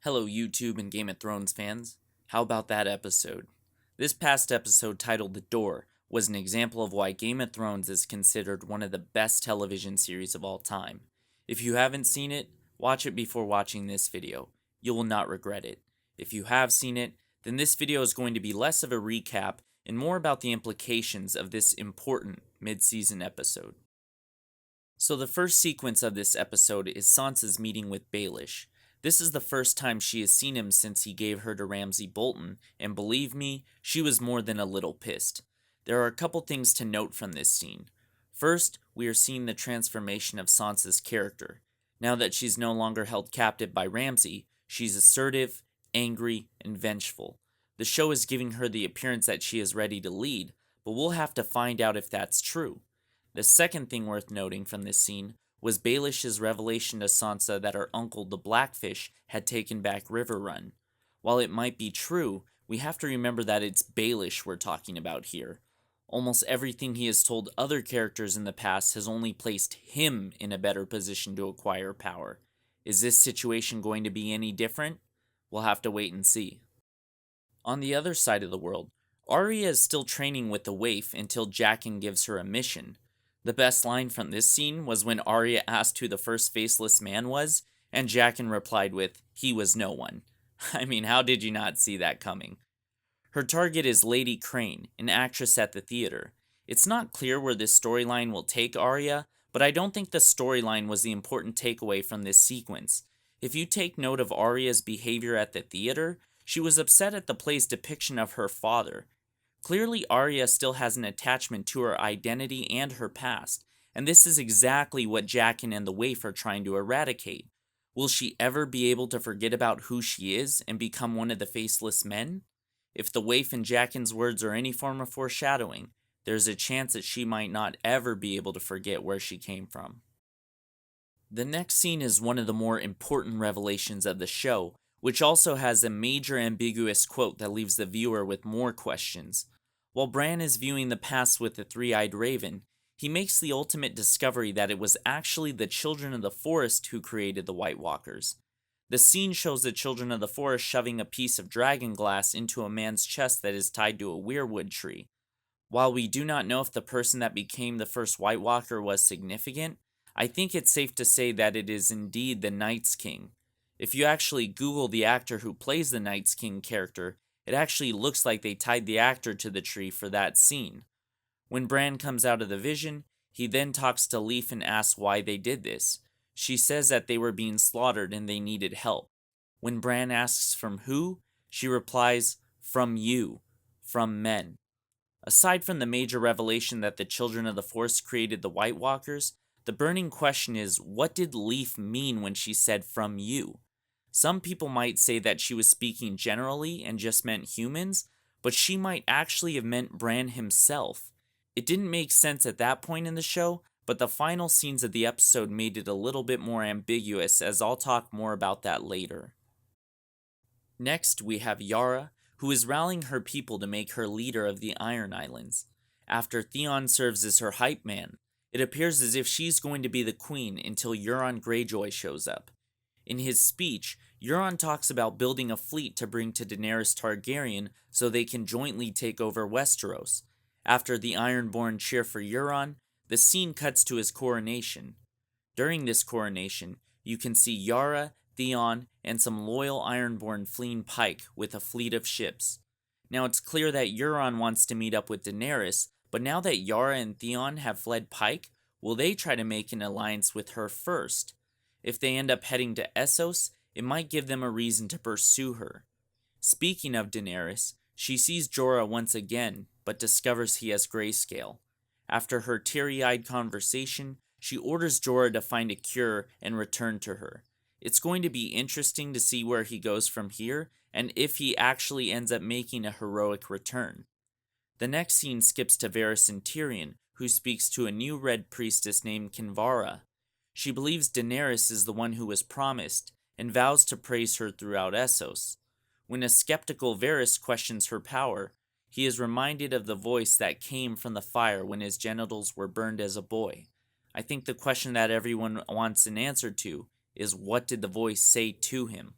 Hello, YouTube and Game of Thrones fans. How about that episode? This past episode, titled The Door, was an example of why Game of Thrones is considered one of the best television series of all time. If you haven't seen it, watch it before watching this video. You will not regret it. If you have seen it, then this video is going to be less of a recap and more about the implications of this important mid-season episode. So the first sequence of this episode is Sansa's meeting with Baelish. This is the first time she has seen him since he gave her to Ramsay Bolton, and believe me, she was more than a little pissed. There are a couple things to note from this scene. First, we are seeing the transformation of Sansa's character. Now that she's no longer held captive by Ramsay, she's assertive, angry, and vengeful. The show is giving her the appearance that she is ready to lead, but we'll have to find out if that's true. The second thing worth noting from this scene was Baelish's revelation to Sansa that her uncle the Blackfish had taken back Riverrun. While it might be true, we have to remember that it's Baelish we're talking about here. Almost everything he has told other characters in the past has only placed him in a better position to acquire power. Is this situation going to be any different? We'll have to wait and see. On the other side of the world, Arya is still training with the waif until Jaqen gives her a mission. The best line from this scene was when Arya asked who the first faceless man was, and Jaqen replied with, "He was no one." I mean, how did you not see that coming? Her target is Lady Crane, an actress at the theater. It's not clear where this storyline will take Arya, but I don't think the storyline was the important takeaway from this sequence. If you take note of Arya's behavior at the theater, she was upset at the play's depiction of her father. Clearly, Arya still has an attachment to her identity and her past, and this is exactly what Jaqen and the waif are trying to eradicate. Will she ever be able to forget about who she is and become one of the faceless men? If the waif and Jaqen's words are any form of foreshadowing, there's a chance that she might not ever be able to forget where she came from. The next scene is one of the more important revelations of the show, which also has a major ambiguous quote that leaves the viewer with more questions. While Bran is viewing the past with the three-eyed raven, he makes the ultimate discovery that it was actually the Children of the Forest who created the White Walkers. The scene shows the Children of the Forest shoving a piece of dragon glass into a man's chest that is tied to a weirwood tree. While we do not know if the person that became the first White Walker was significant, I think it's safe to say that it is indeed the Night's King. If you actually Google the actor who plays the Night's King character, it actually looks like they tied the actor to the tree for that scene. When Bran comes out of the vision, he then talks to Leaf and asks why they did this. She says that they were being slaughtered and they needed help. When Bran asks from who, she replies, "From you, from men." Aside from the major revelation that the Children of the Forest created the White Walkers, the burning question is, what did Leaf mean when she said "from you"? Some people might say that she was speaking generally and just meant humans, but she might actually have meant Bran himself. It didn't make sense at that point in the show, but the final scenes of the episode made it a little bit more ambiguous, as I'll talk more about that later. Next, we have Yara, who is rallying her people to make her leader of the Iron Islands. After Theon serves as her hype man, it appears as if she's going to be the queen until Euron Greyjoy shows up. In his speech, Euron talks about building a fleet to bring to Daenerys Targaryen so they can jointly take over Westeros. After the Ironborn cheer for Euron, the scene cuts to his coronation. During this coronation, you can see Yara, Theon, and some loyal Ironborn fleeing Pike with a fleet of ships. Now it's clear that Euron wants to meet up with Daenerys, but now that Yara and Theon have fled Pike, will they try to make an alliance with her first? If they end up heading to Essos, it might give them a reason to pursue her. Speaking of Daenerys, she sees Jorah once again, but discovers he has grayscale. After her teary-eyed conversation, she orders Jorah to find a cure and return to her. It's going to be interesting to see where he goes from here, and if he actually ends up making a heroic return. The next scene skips to Varys and Tyrion, who speaks to a new Red Priestess named Kinvara. She believes Daenerys is the one who was promised, and vows to praise her throughout Essos. When a skeptical Varys questions her power, he is reminded of the voice that came from the fire when his genitals were burned as a boy. I think the question that everyone wants an answer to is, what did the voice say to him?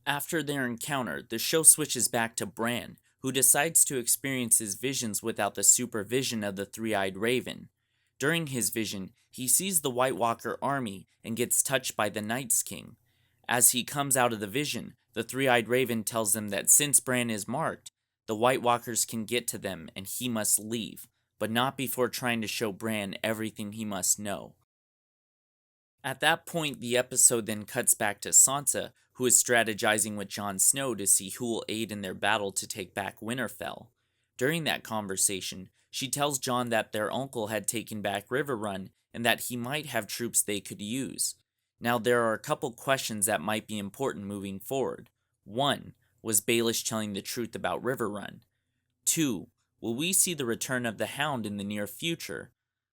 After their encounter, the show switches back to Bran, who decides to experience his visions without the supervision of the three-eyed raven. During his vision, he sees the White Walker army and gets touched by the Night's King. As he comes out of the vision, the three-eyed raven tells them that since Bran is marked, the White Walkers can get to them and he must leave, but not before trying to show Bran everything he must know. At that point, the episode then cuts back to Sansa, who is strategizing with Jon Snow to see who will aid in their battle to take back Winterfell. During that conversation, she tells Jon that their uncle had taken back Riverrun and that he might have troops they could use. Now, there are a couple questions that might be important moving forward. 1. Was Baelish telling the truth about Riverrun? 2. Will we see the return of the Hound in the near future?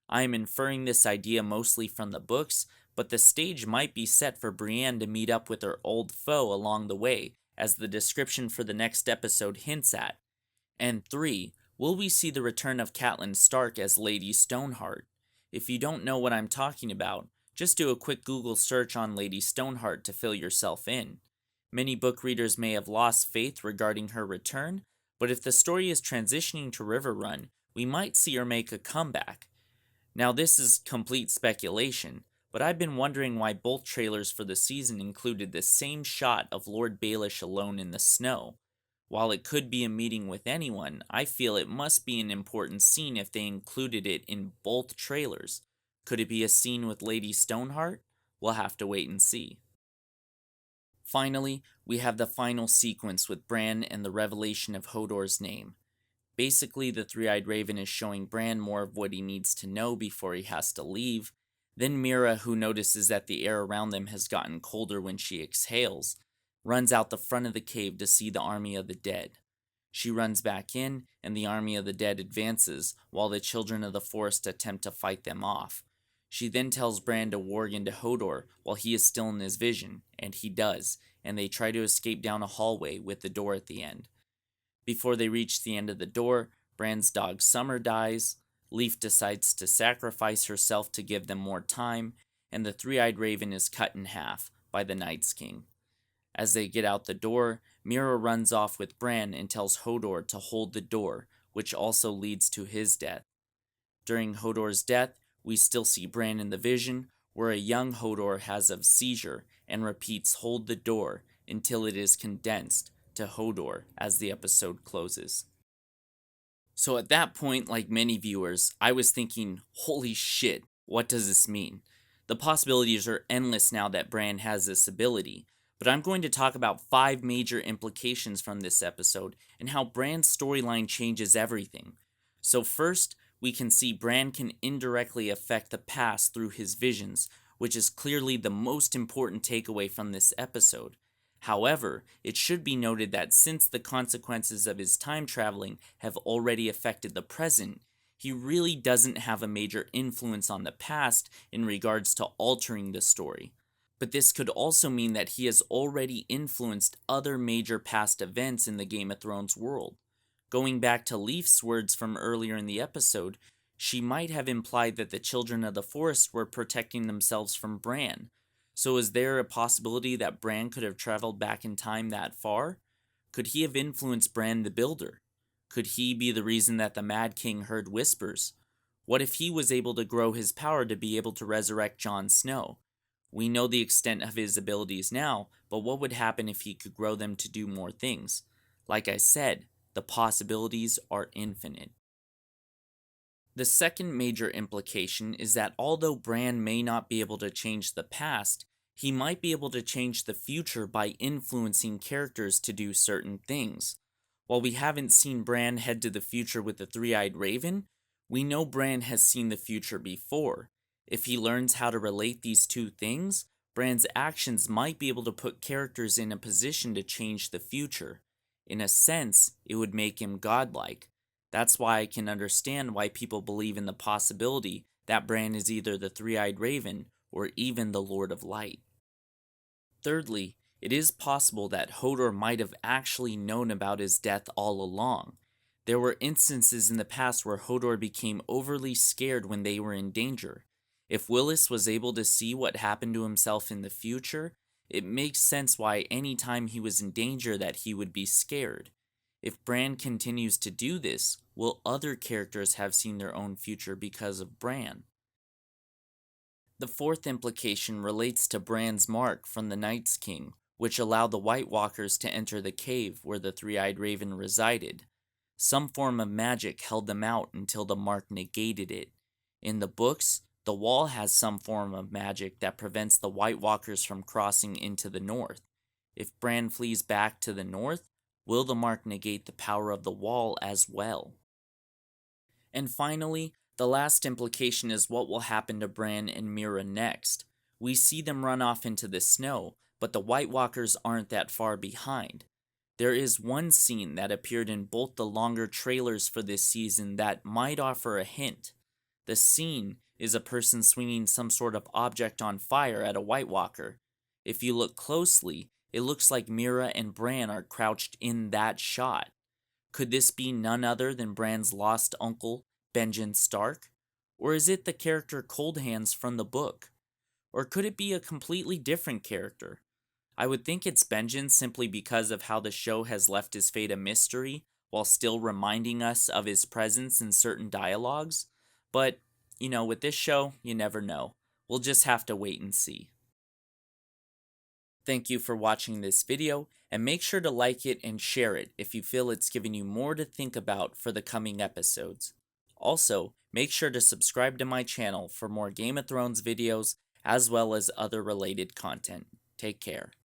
I am inferring this idea mostly from the books, but the stage might be set for Brienne to meet up with her old foe along the way, as the description for the next episode hints at. And 3. Will we see the return of Catelyn Stark as Lady Stoneheart? If you don't know what I'm talking about, just do a quick Google search on Lady Stoneheart to fill yourself in. Many book readers may have lost faith regarding her return, but if the story is transitioning to Riverrun, we might see her make a comeback. Now, this is complete speculation, but I've been wondering why both trailers for the season included the same shot of Lord Baelish alone in the snow. While it could be a meeting with anyone, I feel it must be an important scene if they included it in both trailers. Could it be a scene with Lady Stoneheart? We'll have to wait and see. Finally, we have the final sequence with Bran and the revelation of Hodor's name. Basically, the three-eyed raven is showing Bran more of what he needs to know before he has to leave. Then Mira, who notices that the air around them has gotten colder when she exhales, runs out the front of the cave to see the army of the dead. She runs back in, and the army of the dead advances, while the children of the forest attempt to fight them off. She then tells Bran to warg into Hodor while he is still in his vision, and he does, and they try to escape down a hallway with the door at the end. Before they reach the end of the door, Bran's dog Summer dies, Leaf decides to sacrifice herself to give them more time, and the three-eyed raven is cut in half by the Night's King. As they get out the door, Mira runs off with Bran and tells Hodor to hold the door, which also leads to his death. During Hodor's death, we still see Bran in the vision, where a young Hodor has a seizure and repeats "hold the door" until it is condensed to Hodor as the episode closes. So at that point, like many viewers, I was thinking, holy shit, what does this mean? The possibilities are endless now that Bran has this ability, but I'm going to talk about 5 major implications from this episode and how Bran's storyline changes everything. So first, we can see Bran can indirectly affect the past through his visions, which is clearly the most important takeaway from this episode. However, it should be noted that since the consequences of his time traveling have already affected the present, he really doesn't have a major influence on the past in regards to altering the story. But this could also mean that he has already influenced other major past events in the Game of Thrones world. Going back to Leaf's words from earlier in the episode, she might have implied that the children of the forest were protecting themselves from Bran. So is there a possibility that Bran could have traveled back in time that far? Could he have influenced Bran the Builder? Could he be the reason that the Mad King heard whispers? What if he was able to grow his power to be able to resurrect Jon Snow? We know the extent of his abilities now, but what would happen if he could grow them to do more things? Like I said, the possibilities are infinite. The second major implication is that although Bran may not be able to change the past, he might be able to change the future by influencing characters to do certain things. While we haven't seen Bran head to the future with the three-eyed raven, we know Bran has seen the future before. If he learns how to relate these two things, Bran's actions might be able to put characters in a position to change the future. In a sense, it would make him godlike. That's why I can understand why people believe in the possibility that Bran is either the three-eyed raven or even the Lord of Light. Thirdly, it is possible that Hodor might have actually known about his death all along. There were instances in the past where Hodor became overly scared when they were in danger. If Willis was able to see what happened to himself in the future, It makes sense why anytime he was in danger that he would be scared. If Bran continues to do this, will other characters have seen their own future because of Bran? The fourth implication relates to Bran's mark from the Night's King, which allowed the White Walkers to enter the cave where the three-eyed raven resided. Some form of magic held them out until the mark negated it. In the books, the wall has some form of magic that prevents the White Walkers from crossing into the north. If Bran flees back to the north, will the mark negate the power of the wall as well? And finally, the last implication is what will happen to Bran and Mira next. We see them run off into the snow, but the White Walkers aren't that far behind. There is one scene that appeared in both the longer trailers for this season that might offer a hint. The scene is a person swinging some sort of object on fire at a White Walker. If you look closely, it looks like Mira and Bran are crouched in that shot. Could this be none other than Bran's lost uncle, Benjen Stark? Or is it the character Cold Hands from the book? Or could it be a completely different character? I would think it's Benjen simply because of how the show has left his fate a mystery while still reminding us of his presence in certain dialogues. But, with this show, you never know. We'll just have to wait and see. Thank you for watching this video, and make sure to like it and share it if you feel it's giving you more to think about for the coming episodes. Also, make sure to subscribe to my channel for more Game of Thrones videos as well as other related content. Take care.